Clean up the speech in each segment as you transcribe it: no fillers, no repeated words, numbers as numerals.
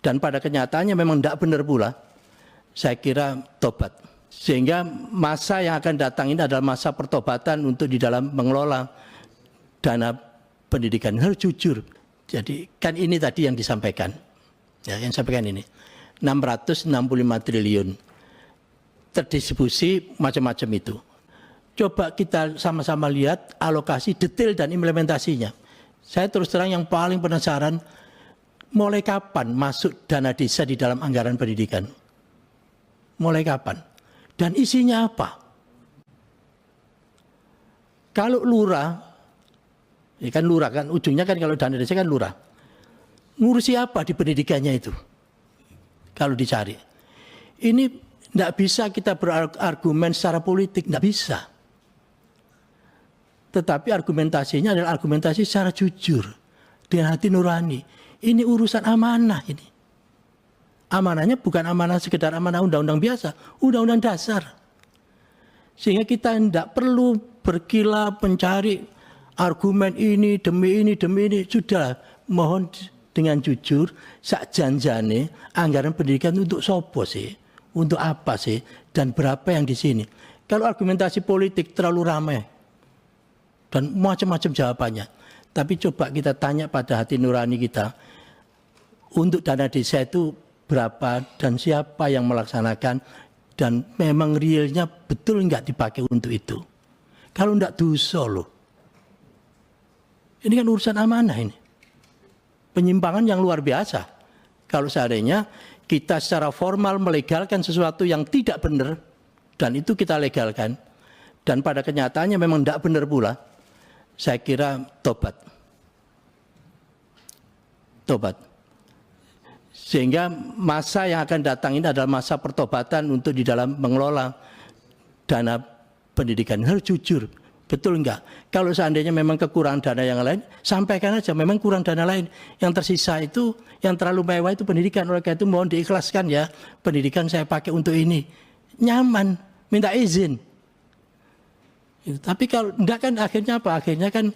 Dan pada kenyataannya memang tidak benar pula. Saya kira tobat. Sehingga masa yang akan datang ini adalah masa pertobatan untuk di dalam mengelola dana pendidikan. Harus jujur. Jadi kan ini tadi yang disampaikan. Ya, yang sampaikan ini. 665 triliun. Terdistribusi macam-macam itu. Coba kita sama-sama lihat alokasi detail dan implementasinya. Saya terus terang yang paling penasaran, mulai kapan masuk dana desa di dalam anggaran pendidikan? Mulai kapan? Dan isinya apa? Kalau lurah, ya kan lurah kan, ujungnya kan kalau dana desa kan lurah. Ngurusi apa di pendidikannya itu? Kalau dicari. Ini tidak bisa kita berargumen secara politik, tidak bisa. Tetapi argumentasinya adalah argumentasi secara jujur, dengan hati nurani. Ini urusan amanah ini. Amanahnya bukan amanah sekedar amanah undang-undang biasa, undang-undang dasar. Sehingga kita tidak perlu berkilah mencari argumen ini demi ini, sudah mohon dengan jujur, sak janjane anggaran pendidikan untuk sopo sih, untuk apa sih, dan berapa yang di sini. Kalau argumentasi politik terlalu ramai dan macam-macam jawabannya. Tapi coba kita tanya pada hati nurani kita, untuk dana desa itu berapa dan siapa yang melaksanakan, dan memang realnya betul nggak dipakai untuk itu. Kalau nggak dosa loh. Ini kan urusan amanah ini. Penyimpangan yang luar biasa. Kalau seandainya kita secara formal melegalkan sesuatu yang tidak benar, dan itu kita legalkan, dan pada kenyataannya memang tidak benar pula, saya kira tobat. Tobat. Sehingga masa yang akan datang ini adalah masa pertobatan untuk di dalam mengelola dana pendidikan. Harus jujur, betul enggak? Kalau seandainya memang kekurangan dana yang lain, sampaikan aja memang kurang dana lain. Yang tersisa itu, yang terlalu mewah itu pendidikan. Oleh karena itu mohon diikhlaskan ya, pendidikan saya pakai untuk ini. Nyaman, minta izin. Tapi kalau enggak kan akhirnya apa? Akhirnya kan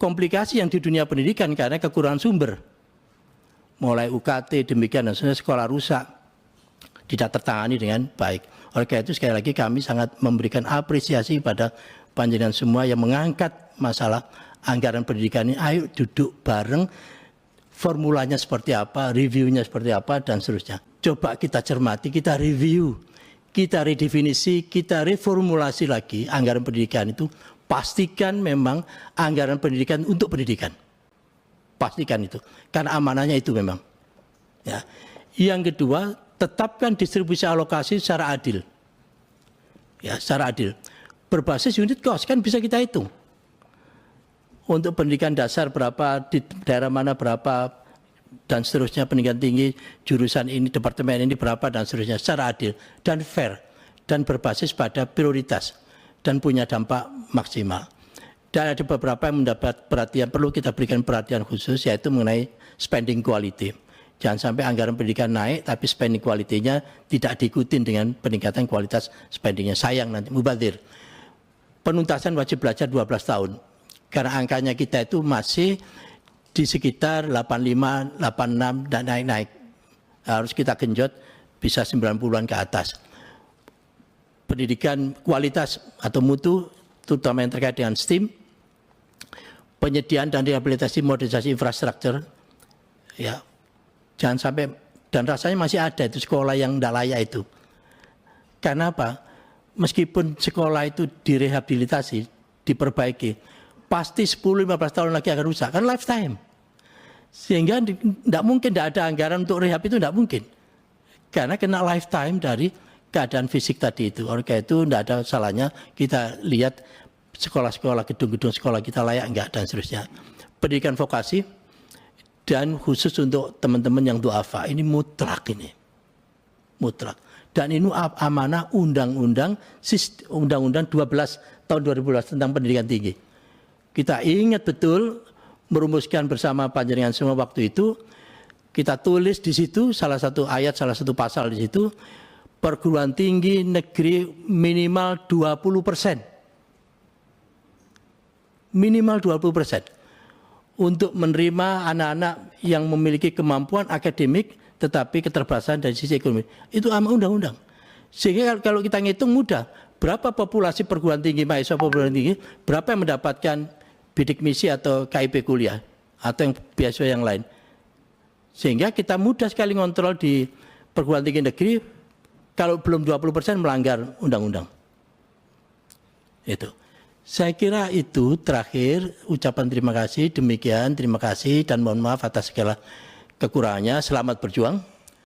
komplikasi yang di dunia pendidikan karena kekurangan sumber. Mulai UKT demikian dan sekolah rusak, tidak tertangani dengan baik. Oleh karena itu sekali lagi kami sangat memberikan apresiasi pada panjenengan semua yang mengangkat masalah anggaran pendidikan ini. Ayo duduk bareng, formulanya seperti apa, reviewnya seperti apa, dan seterusnya. Coba kita cermati, kita review, kita redefinisi, kita reformulasi lagi anggaran pendidikan itu. Pastikan memang anggaran pendidikan untuk pendidikan. Pastikan itu, karena amanahnya itu memang. Ya. Yang kedua, tetapkan distribusi alokasi secara adil. Ya, secara adil. Berbasis unit cost, kan bisa kita hitung. Untuk pendidikan dasar berapa, di daerah mana berapa, dan seterusnya, pendidikan tinggi, jurusan ini, departemen ini berapa, dan seterusnya. Secara adil dan fair, dan berbasis pada prioritas, dan punya dampak maksimal. Dan ada beberapa yang mendapat perhatian, perlu kita berikan perhatian khusus, yaitu mengenai spending quality. Jangan sampai anggaran pendidikan naik, tapi spending quality-nya tidak diikuti dengan peningkatan kualitas spendingnya. Sayang nanti, mubazir. Penuntasan wajib belajar 12 tahun. Karena angkanya kita itu masih di sekitar 85, 86, dan naik-naik. Harus kita genjot bisa 90-an ke atas. Pendidikan kualitas atau mutu, terutama yang terkait dengan STEAM, penyediaan dan rehabilitasi modernisasi infrastruktur, ya jangan sampai, dan rasanya masih ada itu sekolah yang tidak layak itu. Karena apa? Meskipun sekolah itu direhabilitasi, diperbaiki, pasti 10-15 tahun lagi akan rusak, kan lifetime. Sehingga tidak mungkin, tidak ada anggaran untuk rehab itu, tidak mungkin. Karena kena lifetime dari keadaan fisik tadi itu. Oleh karena itu tidak ada salahnya kita lihat sekolah-sekolah, gedung-gedung sekolah kita layak enggak, dan seterusnya. Pendidikan vokasi dan khusus untuk teman-teman yang duafa, ini mutlak ini. Mutlak. Dan ini amanah undang-undang 12 tahun 2012 tentang pendidikan tinggi. Kita ingat betul merumuskan bersama panjenengan semua waktu itu, kita tulis di situ salah satu ayat, salah satu pasal di situ, perguruan tinggi negeri minimal 20%. Minimal 20%. untuk menerima anak-anak yang memiliki kemampuan akademik tetapi keterbatasan dari sisi ekonomi. Itu amanah undang-undang. Sehingga kalau kita ngitung mudah, berapa populasi perguruan tinggi, mahasiswa perguruan tinggi, berapa yang mendapatkan bidik misi atau KIP kuliah, atau yang beasiswa yang lain. Sehingga kita mudah sekali ngontrol di perguruan tinggi negeri, kalau belum 20% melanggar undang-undang. Itu. Saya kira itu terakhir ucapan terima kasih, demikian terima kasih dan mohon maaf atas segala kekurangannya. Selamat berjuang.